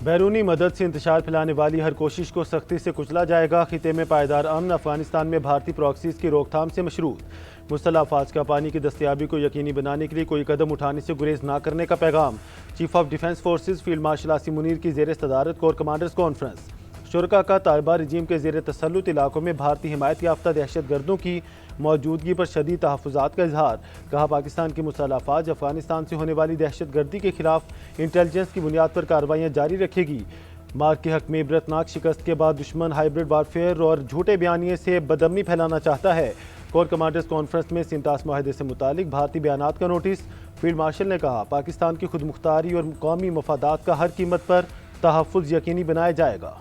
بیرونی مدد سے انتشار پھیلانے والی ہر کوشش کو سختی سے کچلا جائے گا۔ خطے میں پائیدار امن افغانستان میں بھارتی پراکسیز کی روک تھام سے مشروط۔ مسلح افواج کا پانی کی دستیابی کو یقینی بنانے کے لیے کوئی قدم اٹھانے سے گریز نہ کرنے کا پیغام۔ Chief of defence forces field marshal Asim Munir کی زیر صدارت کور کمانڈرز کانفرنس۔ شرکاء کا طالبہ رجیم کے زیر تسلط علاقوں میں بھارتی حمایت یافتہ دہشت گردوں کی موجودگی پر شدید تحفظات کا اظہار۔ کہا پاکستان کی مسلح افواج افغانستان سے ہونے والی دہشت گردی کے خلاف انٹیلیجنس کی بنیاد پر کارروائیاں جاری رکھے گی۔ مارک کے حق میں عبرتناک شکست کے بعد دشمن ہائبرڈ وارفیئر اور جھوٹے بیانیے سے بدامنی پھیلانا چاہتا ہے۔ کور کمانڈرز کانفرنس میں سنتاس معاہدے سے متعلق بھارتی بیانات کا نوٹس۔ فیلڈ مارشل نے کہا پاکستان کی خود مختاری اور قومی مفادات کا ہر قیمت پر تحفظ یقینی بنایا جائے گا۔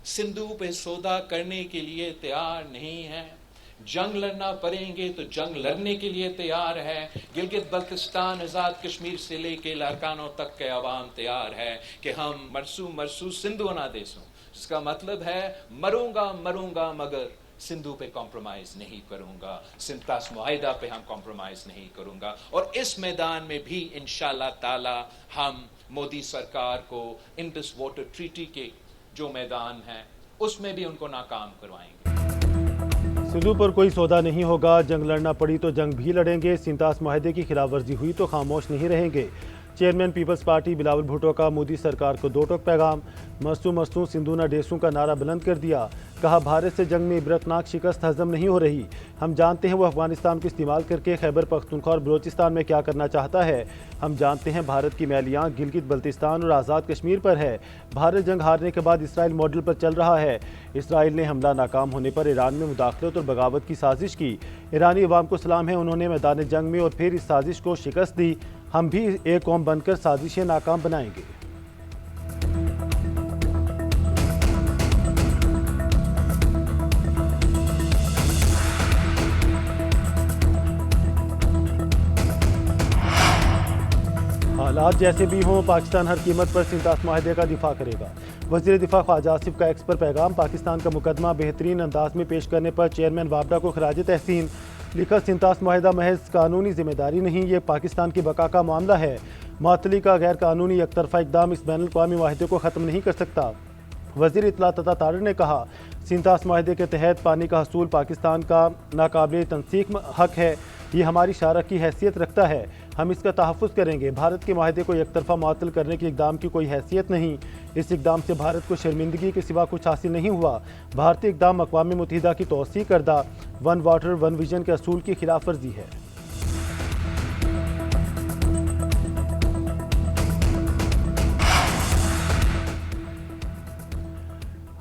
سندھو پہ سودا کرنے کے لیے تیار نہیں ہے، جنگ لڑنا پڑیں گے تو جنگ لڑنے کے لیے تیار ہے۔ گلگت بلتستان آزاد کشمیر سے لے کے لاڑکانوں تک کے عوام تیار ہے کہ ہم مرسو سندھو نہ دیسوں، جس کا مطلب ہے مروں گا مگر سندھو پہ کمپرومائز نہیں کروں گا، سنتاس معاہدہ پہ ہم کمپرومائز نہیں کروں گا، اور اس میدان میں بھی انشاءاللہ تعالی ہم مودی سرکار کو انڈس واٹر ٹریٹی کے جو میدان ہے اس میں بھی ان کو ناکام کروائیں گے۔ سندھو پر کوئی سودا نہیں ہوگا، جنگ لڑنا پڑی تو جنگ بھی لڑیں گے، سنتاس معاہدے کی خلاف ورزی ہوئی تو خاموش نہیں رہیں گے۔ چیئرمین پیپلز پارٹی بلاول بھٹو کا مودی سرکار کو دو ٹوک پیغام۔ مرسوں سندھو نہ ڈیسوں کا نعرہ بلند کر دیا۔ کہا بھارت سے جنگ میں عبرتناک شکست ہضم نہیں ہو رہی۔ ہم جانتے ہیں وہ افغانستان کو استعمال کر کے خیبر پختونخوا اور بلوچستان میں کیا کرنا چاہتا ہے۔ ہم جانتے ہیں بھارت کی میلی آنکھ گلگت بلتستان اور آزاد کشمیر پر ہے۔ بھارت جنگ ہارنے کے بعد اسرائیل ماڈل پر چل رہا ہے۔ اسرائیل نے حملہ ناکام ہونے پر ایران میں مداخلت اور بغاوت کی سازش کی۔ ایرانی عوام کو سلام ہے، انہوں نے میدان جنگ میں اور پھر اس سازش کو شکست دی۔ ہم بھی ایک قوم بن کر سازشیں ناکام بنائیں گے۔ حالات جیسے بھی ہوں پاکستان ہر قیمت پر سنتاس معاہدے کا دفاع کرے گا۔ وزیر دفاع خواجہ آصف کا ایکس پر پیغام۔ پاکستان کا مقدمہ بہترین انداز میں پیش کرنے پر چیئرمین وابڈا کو خراج تحسین۔ لکھا سنتاس معاہدہ محض قانونی ذمہ داری نہیں، یہ پاکستان کی بقا کا معاملہ ہے۔ معطلی کا غیر قانونی یک طرفہ اقدام اس بین الاقوامی معاہدے کو ختم نہیں کر سکتا۔ وزیر اطلاعات عطا طاہر نے کہا سنتاس معاہدے کے تحت پانی کا حصول پاکستان کا ناقابل تنسیق حق ہے، یہ ہماری شارک کی حیثیت رکھتا ہے، ہم اس کا تحفظ کریں گے۔ بھارت کے معاہدے کو یک طرفہ معطل کرنے کے اقدام کی کوئی حیثیت نہیں، اس اقدام سے بھارت کو شرمندگی کے سوا کچھ حاصل نہیں ہوا۔ بھارتی اقدام اقوام متحدہ کی توسیع کردہ ون واٹر ون ویژن کے اصول کی خلاف ورزی ہے۔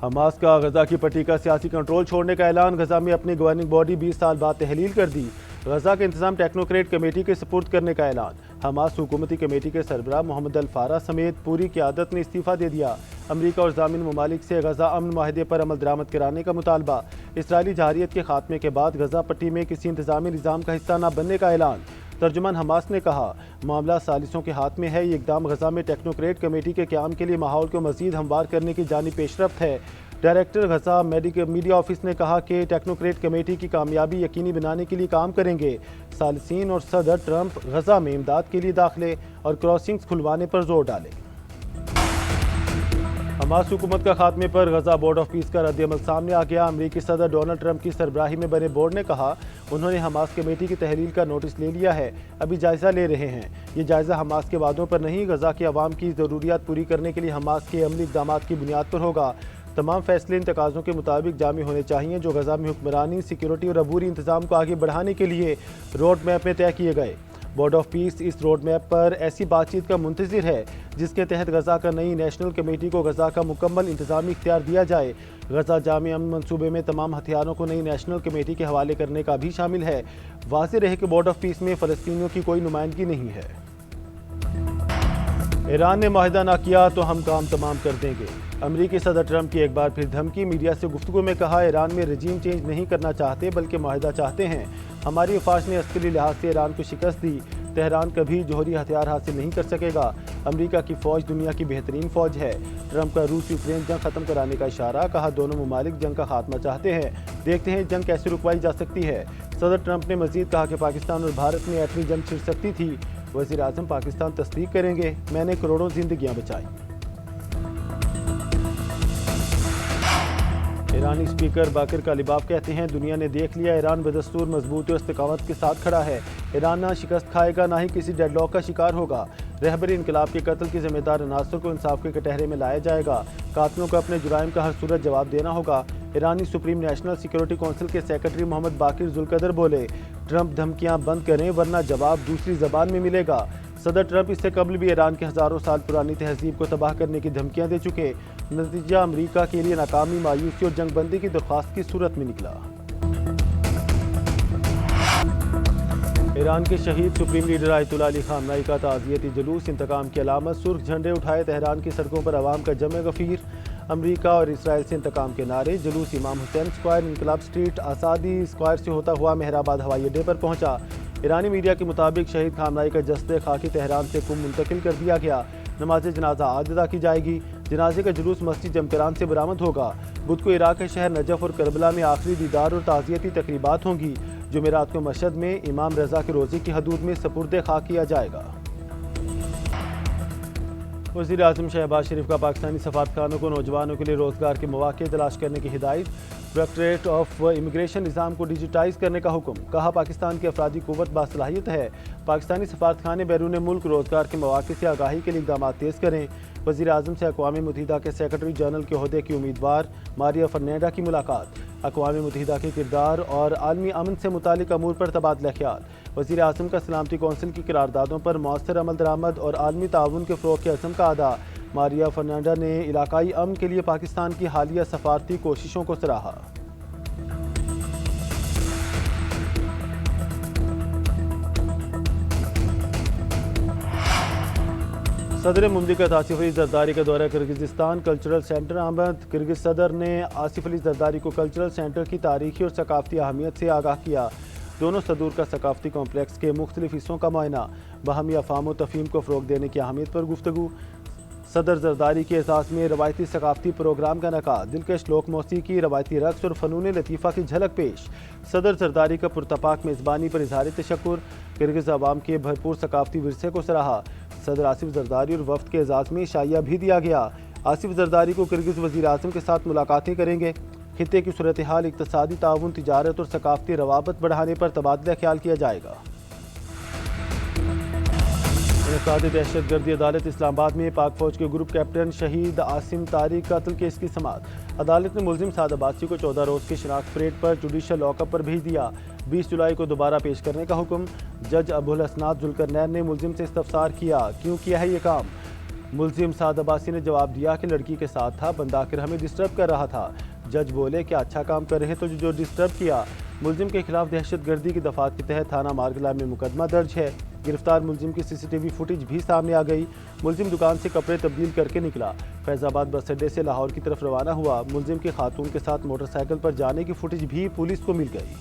حماس کا غزہ کی پٹی کا سیاسی کنٹرول چھوڑنے کا اعلان۔ غزہ میں اپنی گورننگ باڈی 20 سال بعد تحلیل کر دی۔ غزہ کا انتظام ٹیکنوکریٹ کمیٹی کے سپرد کرنے کا اعلان۔ حماس حکومتی کمیٹی کے سربراہ محمد الفارا سمیت پوری قیادت نے استعفیٰ دے دیا۔ امریکہ اور ضامن ممالک سے غزہ امن معاہدے پر عمل درآمد کرانے کا مطالبہ۔ اسرائیلی جارحیت کے خاتمے کے بعد غزہ پٹی میں کسی انتظامی نظام کا حصہ نہ بننے کا اعلان۔ ترجمان حماس نے کہا معاملہ ثالثوں کے ہاتھ میں ہے، یہ اقدام غزہ میں ٹیکنوکریٹ کمیٹی کے قیام کے لیے ماحول کو مزید ہموار کرنے کی جانب پیش رفت ہے۔ ڈائریکٹر غزہ میڈیا آفس نے کہا کہ ٹیکنوکریٹ کمیٹی کی کامیابی یقینی بنانے کے لیے کام کریں گے۔ ثالثین اور صدر ٹرمپ غزہ میں امداد کے لیے داخلے اور کراسنگز کھلوانے پر زور ڈالیں۔ حماس حکومت کا خاتمے پر غزہ بورڈ آف پیس کا رد عمل سامنے آ گیا۔ امریکی صدر ڈونلڈ ٹرمپ کی سربراہی میں بنے بورڈ نے کہا انہوں نے حماس کمیٹی کی تحلیل کا نوٹس لے لیا ہے، ابھی جائزہ لے رہے ہیں۔ یہ جائزہ حماس کے وعدوں پر نہیں، غزہ کے عوام کی ضروریات پوری کرنے کے لیے حماس کے عملی اقدامات کی بنیاد پر ہوگا۔ تمام فیصلے ان تقاضوں کے مطابق جامع ہونے چاہئیں جو غزہ میں حکمرانی، سیکیورٹی اور عبوری انتظام کو آگے بڑھانے کے لیے روڈ میپ میں طے کیے گئے۔ بورڈ آف پیس اس روڈ میپ پر ایسی بات چیت کا منتظر ہے جس کے تحت غزہ کا نئی نیشنل کمیٹی کو غزہ کا مکمل انتظامی اختیار دیا جائے۔ غزہ جامع امن منصوبے میں تمام ہتھیاروں کو نئی نیشنل کمیٹی کے حوالے کرنے کا بھی شامل ہے۔ واضح رہے کہ بورڈ آف پیس میں فلسطینیوں کی کوئی نمائندگی نہیں ہے۔ ایران نے معاہدہ نہ کیا تو ہم کام تمام کر دیں گے۔ امریکی صدر ٹرمپ کی ایک بار پھر دھمکی۔ میڈیا سے گفتگو میں کہا ایران میں رجیم چینج نہیں کرنا چاہتے بلکہ معاہدہ چاہتے ہیں۔ ہماری افواج نے عسکری لحاظ سے ایران کو شکست دی، تہران کبھی جوہری ہتھیار حاصل نہیں کر سکے گا۔ امریکہ کی فوج دنیا کی بہترین فوج ہے۔ ٹرمپ کا روس یوکرین جنگ ختم کرانے کا اشارہ، کہا دونوں ممالک جنگ کا خاتمہ چاہتے ہیں، دیکھتے ہیں جنگ کیسے رکوائی جا سکتی ہے۔ صدر ٹرمپ نے مزید کہا کہ پاکستان اور بھارت میں ایٹمی جنگ چھڑ سکتی تھی۔ وزیر اعظم پاکستان تصدیق کریں گے، میں نے کروڑوں زندگیاں بچائی۔ ایرانی اسپیکر باقر کالیباف کہتے ہیں دنیا نے دیکھ لیا ایران بدستور مضبوطی اور استقامت کے ساتھ کھڑا ہے، ایران نہ شکست کھائے گا نہ ہی کسی ڈیڈ لاک کا شکار ہوگا، رہبری انقلاب کے قتل کی ذمہ دار عناصر کو انصاف کے کٹہرے میں لایا جائے گا، قاتلوں کو اپنے جرائم کا ہر صورت جواب دینا ہوگا۔ ایرانی سپریم نیشنل سیکیورٹی کونسل کے سیکرٹری محمد باقر ذوالقدر بولے ٹرمپ دھمکیاں بند کریں ورنہ جواب دوسری زبان میں ملے گا۔ صدر ٹرمپ اس سے قبل بھی ایران کے ہزاروں سال پرانی تہذیب کو تباہ کرنے کی دھمکیاں دے چکے، نتیجہ امریکہ کے لیے ناکامی، مایوسی اور جنگ بندی کی درخواست کی صورت میں نکلا۔ ایران کے شہید سپریم لیڈر آیت اللہ علی خامنہئی کا تعزیتی جلوس، انتقام کی علامت سرخ جھنڈے اٹھائے تہران کی سڑکوں پر عوام کا جمع غفیر، امریکہ اور اسرائیل سے انتقام کے نعرے، جلوس امام حسین اسکوائر، انقلاب اسٹریٹ، آزادی اسکوائر سے ہوتا ہوا مہرآباد ہوائی اڈے پر پہنچا۔ ایرانی میڈیا کے مطابق شہید خامنہئی کا جسد خاکی تہران سے قم منتقل کر دیا گیا، نماز جنازہ آج ادا کی جائے گی، جنازے کا جلوس مسجد جمکران سے برآمد ہوگا۔ بدھ کو عراق کے شہر نجف اور کربلا میں آخری دیدار اور تعزیتی تقریبات ہوں گی، جمعرات کو مشہد میں امام رضا کے روزے کی حدود میں سپرد خاک کیا جائے گا۔ وزیر اعظم شہباز شریف کا پاکستانی سفارتخانوں کو نوجوانوں کے لیے روزگار کے مواقع تلاش کرنے کی ہدایت، ڈائریکٹریٹ آف امیگریشن نظام کو ڈیجیٹائز کرنے کا حکم، کہا پاکستان کی افرادی قوت باصلاحیت ہے، پاکستانی سفارتخانے بیرون ملک روزگار کے مواقع سے آگاہی کے لیے اقدامات تیز کریں۔ وزیر اعظم سے اقوام متحدہ کے سیکرٹری جنرل کے عہدے کی امیدوار ماریا فرنینڈا کی ملاقات، اقوام متحدہ کے کردار اور عالمی امن سے متعلق امور پر تبادلہ خیال، وزیر اعظم کا سلامتی کونسل کی قراردادوں پر مؤثر عمل درآمد اور عالمی تعاون کے فروغ کے عزم کا اعادہ، ماریا فرنینڈا نے علاقائی امن کے لیے پاکستان کی حالیہ سفارتی کوششوں کو سراہا۔ صدر مملکت آصف علی زرداری کا دورہ کرغزستان، کلچرل سینٹر آمد، کرغز صدر نے آصف علی زرداری کو کلچرل سینٹر کی تاریخی اور ثقافتی اہمیت سے آگاہ کیا، دونوں صدور کا ثقافتی کمپلیکس کے مختلف حصوں کا معائنہ، باہمی افہام و تفہیم کو فروغ دینے کی اہمیت پر گفتگو، صدر زرداری کے اعزاز میں روایتی ثقافتی پروگرام کا انعقاد، دلکش لوک موسیقی، روایتی رقص اور فنون لطیفہ کی جھلک پیش، صدر زرداری کا پرتپاک میزبانی پر اظہار تشکر، کرغز عوام کے بھرپور ثقافتی ورثے کو سراہا، صدر آصف زرداری اور وفد کے اعزاز میں شائعہ بھی دیا گیا، آصف زرداری کو کرغز وزیر اعظم کے ساتھ ملاقاتیں کریں گے، خطے کی صورتحال، اقتصادی تعاون، تجارت اور ثقافتی روابط بڑھانے پر تبادلہ خیال کیا جائے گا۔ انعقاد دہشت گردی عدالت اسلام آباد میں پاک فوج کے گروپ کیپٹن شہید عاصم طارق قتل کیس کی سماعت، عدالت نے ملزم سعد عباسی کو 14 روز کی شناخت پریڈ پر جوڈیشل لاک اپ پر بھیج دیا، 20 جولائی کو دوبارہ پیش کرنے کا حکم، جج ابوالحسنات ذوالقرنین نے ملزم سے استفسار کیا کیوں کیا ہے یہ کام، ملزم سعد عباسی نے جواب دیا کہ لڑکی کے ساتھ تھا، بندہ آ کر ہمیں ڈسٹرب کر رہا تھا، جج بولے کہ اچھا کام کر رہے تو جو ڈسٹرب کیا، ملزم کے خلاف دہشت گردی کی دفعات کے تحت تھانہ مارگلہ میں مقدمہ درج ہے، گرفتار ملزم کی CCTV فوٹیج بھی سامنے آ گئی، ملزم دکان سے کپڑے تبدیل کر کے نکلا، فیض آباد بس اڈے سے لاہور کی طرف روانہ ہوا، ملزم کی خاتون کے ساتھ موٹر سائیکل پر جانے کی فوٹیج بھی پولیس کو مل گئی۔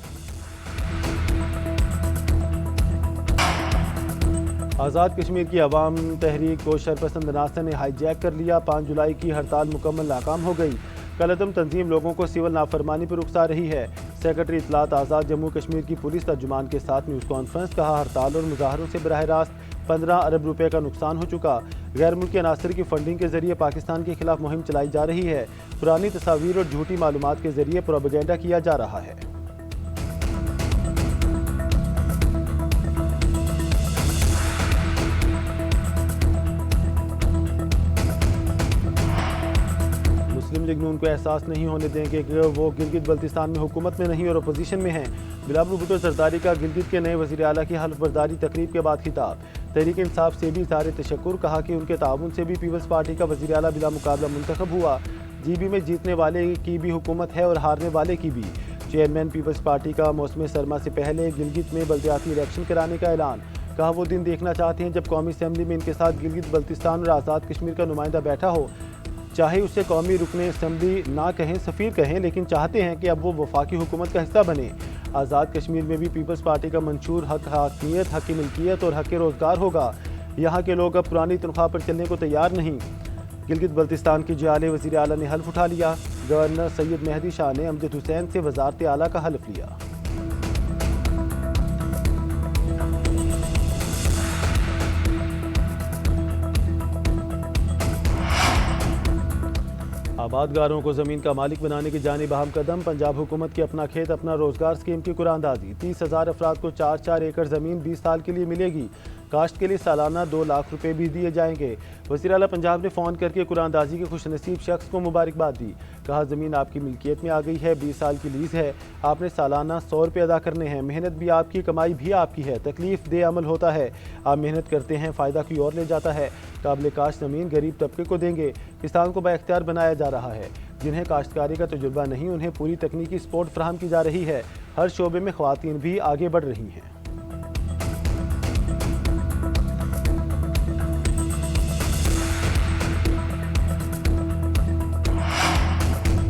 آزاد کشمیر کی عوام تحریک کو شرپسند عناصر نے ہائی جیک کر لیا، 5 جولائی کی ہڑتال مکمل ناکام ہو گئی، کالعدم تنظیم لوگوں کو سول نافرمانی پر اکسا رہی ہے، سیکرٹری اطلاعات آزاد جموں کشمیر کی پولیس ترجمان کے ساتھ نیوز کانفرنس، کہا ہڑتال اور مظاہروں سے براہ راست 15 ارب روپے کا نقصان ہو چکا، غیر ملکی عناصر کی فنڈنگ کے ذریعے پاکستان کے خلاف مہم چلائی جا رہی ہے، پرانی تصاویر اور جھوٹی معلومات کے ذریعے پروپیگنڈا کیا جا رہا ہے۔ مسلم لیگ نون کو احساس نہیں ہونے دیں گے کہ وہ گلگت بلتستان میں حکومت میں نہیں اور اپوزیشن میں ہیں، بلاول بھٹو زرداری کا گلگت کے نئے وزیر اعلیٰ کی حلف برداری تقریب کے بعد خطاب، تحریک انصاف سے بھی اظہار تشکر، کہا کہ ان کے تعاون سے بھی پیپلز پارٹی کا وزیر اعلیٰ بلا مقابلہ منتخب ہوا، GB میں جیتنے والے کی بھی حکومت ہے اور ہارنے والے کی بھی، چیئرمین پیپلز پارٹی کا موسم سرما سے پہلے گلگت میں بلدیاتی الیکشن کرانے کا اعلان، کہا وہ دن دیکھنا چاہتے ہیں جب قومی اسمبلی میں ان کے ساتھ گلگت بلتستان اور آزاد کشمیر کا نمائندہ بیٹھا ہو، چاہے اسے قومی رکن اسمبلی نہ کہیں سفیر کہیں، لیکن چاہتے ہیں کہ اب وہ وفاقی حکومت کا حصہ بنے، آزاد کشمیر میں بھی پیپلز پارٹی کا منشور حق حاکمیت، حق ملکیت اور حق روزگار ہوگا، یہاں کے لوگ اب پرانی تنخواہ پر چلنے کو تیار نہیں، گلگت بلتستان کی جعلی وزیر اعلیٰ نے حلف اٹھا لیا، گورنر سید مہدی شاہ نے امجد حسین سے وزارت اعلیٰ کا حلف لیا۔ آبادگاروں کو زمین کا مالک بنانے کی جانب اہم قدم پنجاب حکومت کی اپنا کھیت اپنا روزگار اسکیم کی قراردادی 30,000 افراد کو 4 ایکڑ زمین 20 سال کے لیے ملے گی کاشت کے لیے سالانہ 2 لاکھ روپے بھی دیے جائیں گے وزیر اعلیٰ پنجاب نے فون کر کے قراردادی کے خوش نصیب شخص کو مبارکباد دی کہا زمین آپ کی ملکیت میں آ گئی ہے 20 سال کی لیز ہے آپ نے سالانہ 100 روپے ادا کرنے ہیں محنت بھی آپ کی کمائی بھی آپ کی ہے تکلیف دہ عمل ہوتا ہے آپ محنت کرتے ہیں فائدہ کوئی اور لے جاتا ہے قابل کاشت زمین غریب طبقے کو دیں گے کسان کو بااختیار بنایا جا رہا ہے جنہیں کاشتکاری کا تجربہ نہیں انہیں پوری تکنیکی سپورٹ فراہم کی جا رہی ہے ہر شعبے میں خواتین بھی آگے بڑھ رہی ہیں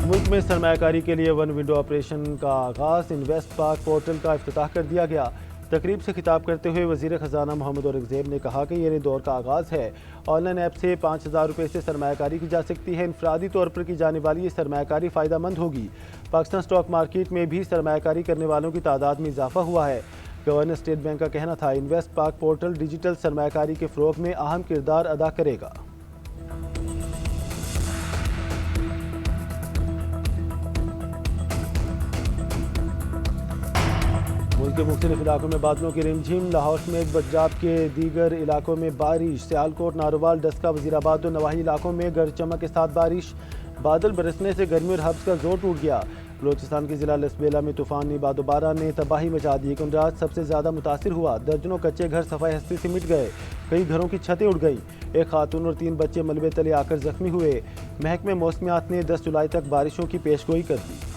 ملک میں سرمایہ کاری کے لیے ون ونڈو آپریشن کا آغاز انویسٹ پاک پورٹل کا افتتاح کر دیا گیا تقریب سے خطاب کرتے ہوئے وزیر خزانہ محمد اورنگزیب نے کہا کہ یہ نئے دور کا آغاز ہے آن لائن ایپ سے 5,000 روپے سے سرمایہ کاری کی جا سکتی ہے انفرادی طور پر کی جانے والی یہ سرمایہ کاری فائدہ مند ہوگی پاکستان اسٹاک مارکیٹ میں بھی سرمایہ کاری کرنے والوں کی تعداد میں اضافہ ہوا ہے گورنر اسٹیٹ بینک کا کہنا تھا انویسٹ پاک پورٹل ڈیجیٹل سرمایہ کاری کے فروغ میں اہم کردار ادا کرے گا ملک کے مختلف علاقوں میں بادلوں کی رم جھم لاہور سمیت پنجاب کے دیگر علاقوں میں بارش سیالکوٹ ناروال ڈسکہ وزیرآباد و نواحی علاقوں میں گرج چمک کے ساتھ بارش بادل برسنے سے گرمی اور ہبس کا زور ٹوٹ گیا بلوچستان کے ضلع لسبیلا میں طوفانی باد و باران نے تباہی مچا دی کنڈرات سب سے زیادہ متاثر ہوا درجنوں کچے گھر صفائی ہستی سے مٹ گئے کئی گھروں کی چھتیں اڑ گئی ایک خاتون اور 3 بچے ملبے تلے آ کر زخمی ہوئے محکمہ موسمیات نے 10 جولائی تک بارشوں کی پیشگوئی کر دی